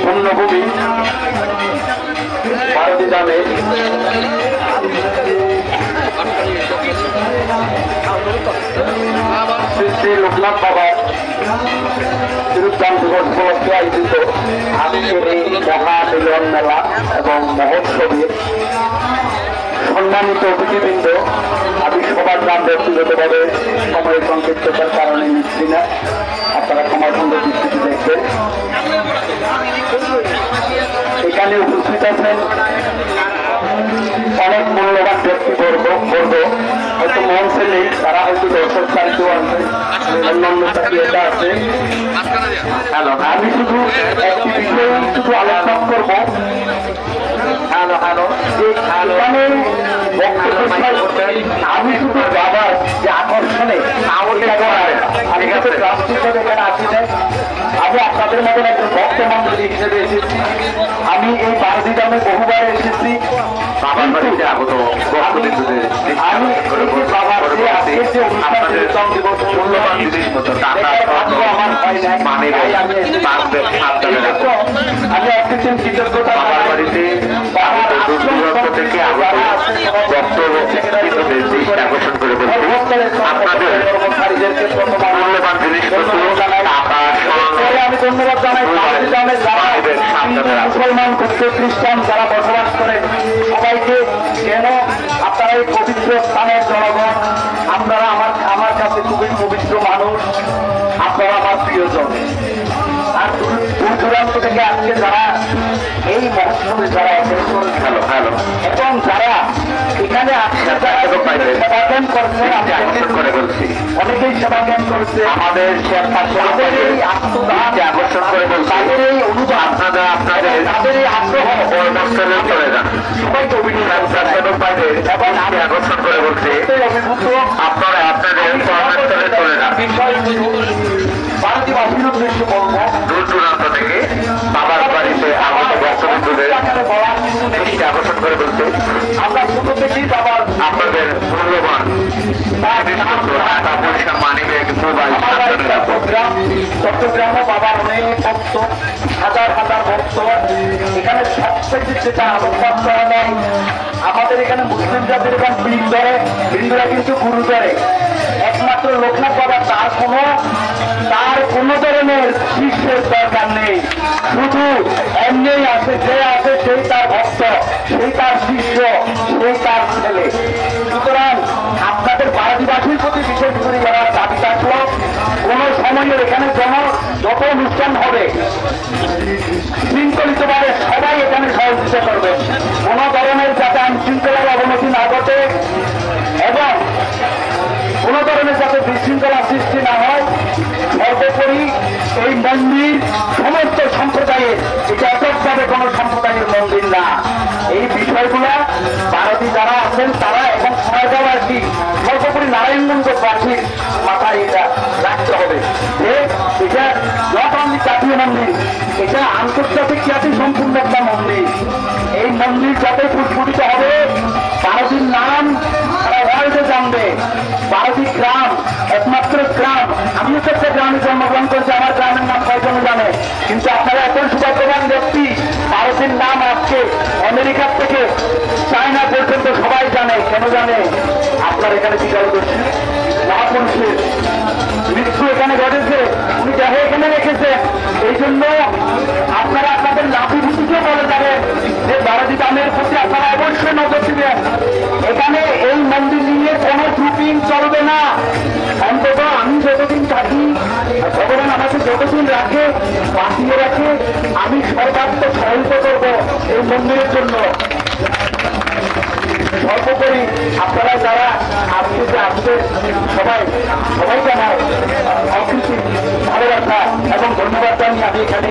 পুণ্যভূমি ভারতী ধামে শ্রী শ্রী লোকনাথ বাবার তিরুধাম দিবস উপলক্ষে আয়োজিত আজকের এই মহা মিলন মেলা এবং মহোৎসবে সম্মানিত অতিথিবৃন্দ, আমি সবার নাম ব্যক্তিগতভাবে সময়ের সংক্ষিপ্ততার কারণে নিচ্ছি না, আপনারা সময় সঙ্গে দৃষ্টিতে দেখবেন। এখানে উপস্থিত আছেন অনেক মূল্যবান ব্যক্তিবর্গ, হয়তো মঞ্চে নেই, তারা হয়তো দর্শক সারিত আছে, অন্যান্য চাকরিটা আছে। আমি শুধু একটি বিষয় শুধু আলোচনা করব। আমি শুধু বাবার যে আকর্ষণে আমি এখানে আসি নাই, আমি আপনাদের মতন একজন ভক্ত মন্ডলী হিসেবে এসেছি। আমি এই ভারতী ধামে বহুবার এসেছি। আমি বাবার যে আজকে যে অনুষ্ঠান দিবস মূল্যবান আমার হয় নাই, আমি অত্যন্ত কৃতজ্ঞতা বাড়িতে থেকে আকর্ষণ করে আপনাদের মূল্যবান জিনিসপত্র আমি ধন্যবাদ জানাই। মুসলমান ক্ষুদ্র খ্রিস্টান যারা বসবাস করেন সবাইকে, কেন আপনারা এই পবিত্র স্থানের জনগণ, আপনারা আমার কাছে খুবই পবিত্র মানুষ, আপনারা আমার প্রিয়জন। আর দূর দূরান্ত থেকে আজকে যারা এই মহোৎসবে যারা এবং যারা এখানে সেবা জ্ঞান করছে, অনেকেই সেবা জ্ঞান করছে, আমাদের এই আত্মদান আকর্ষণ করে বলছে, তাদের এই অনুদান আপনাদের এই আগ্রহ চলে যান সবাইকে অভিনন্দন এবং আমি আকর্ষণ করে বলছি অভিভূত আপনারা আপনাদের কর্মস্থলে চলে যান। বিষয়গুলো ভারতীয়বাসীর উদ্দেশ্যে বলবো, দূর দূরান্ত থেকে বাবার বাড়িতে আমাদের বক্তব্যদের আকর্ষণ করে বলছে, আমরা ছোট থেকেই বাবার আপনাদের মূল্যবান চট্টগ্রামও বাবার অনেক ভক্ত, হাজার হাজার ভক্ত। এখানে সবথেকে যেটা আলোচনা করা নেই, আমাদের এখানে মুসলিম জাতির এখন পীর ধরে, হিন্দুরা কিন্তু গুরু ধরে। একমাত্র লোকনাথ বাবা তার কোন ধরনের শিষ্যের দরকার নেই, শুধু এমনি আছে, যে আছে সেই তার ভক্ত, সেই তার শিষ্য, সেই তার ছেলে। সুতরাং আপনাদের ভারতীবাসীর প্রতি বিশেষ করে যারা দাবি থাকলো, কোন সময়ের এখানে যত অনুষ্ঠান হবে শৃঙ্খলিতভাবে সবাই এখানে সহযোগিতা করবে, কোন ধরনের যাতে আইন শৃঙ্খলার অবনতি না ঘটে এবং কোন ধরনের যাতে বিশৃঙ্খলা সৃষ্টি না হয়। সর্বোপরি এই মন্দির সমস্ত সম্প্রদায়ের, এটা এককভাবে কোন সম্প্রদায়ের মন্দির না। এই বিষয়গুলা ভারতী যারা আছেন তারা এবং সমাজবাসী, সর্বোপরি নারায়ণগঞ্জবাসীর মাথায় এটা রাখতে হবে যে এটা নট অনলি জাতীয় মন্দির, এটা আন্তর্জাতিক খ্যাতি সম্পূর্ণ একটা মন্দির। এই মন্দির যাতে প্রস্ফুটিত হবে, ভারতীর নাম সারা ওয়ার্ল্ডে জানবে। ভারতী গ্রাম একমাত্র গ্রাম, আমিও তো একটা গ্রামে জন্মগ্রহণ করেছি, আমার গ্রামের নাম কয়জন জানে, কিন্তু আপনারা এত সৌভাগ্যবান ব্যক্তি, ভারতের নাম আজকে আমেরিকার থেকে চায়না পর্যন্ত সবাই জানে। কেন জানে? আপনার এখানে বিকাল করছে, মহাপুরুষের মৃত্যু এখানে ঘটেছে, উনি দেহ এখানে রেখেছেন। এই জন্য আপনারা আপনাদের নাতিভূতিকে বলে যাবেন যে ভারতী ধামের প্রতি আপনারা অবশ্যই নজর দিবেন। এখানে এই মন্দির নিয়ে কোন গ্রুপিং চলবে না, অন্তত আমি যতদিন থাকি, ভগবান আমাকে যতদিন রাখে, বাঁচিয়ে রাখে, আমি সর্বাত্মক সহায়তা করব এই মন্দিরের জন্য। সর্বোপরি আপনারা যারা আজকে যে আসবেন সবাই জানায় অকৃতি ভালোবাসা এবং ধন্যবাদ জানিয়ে আমি এখানে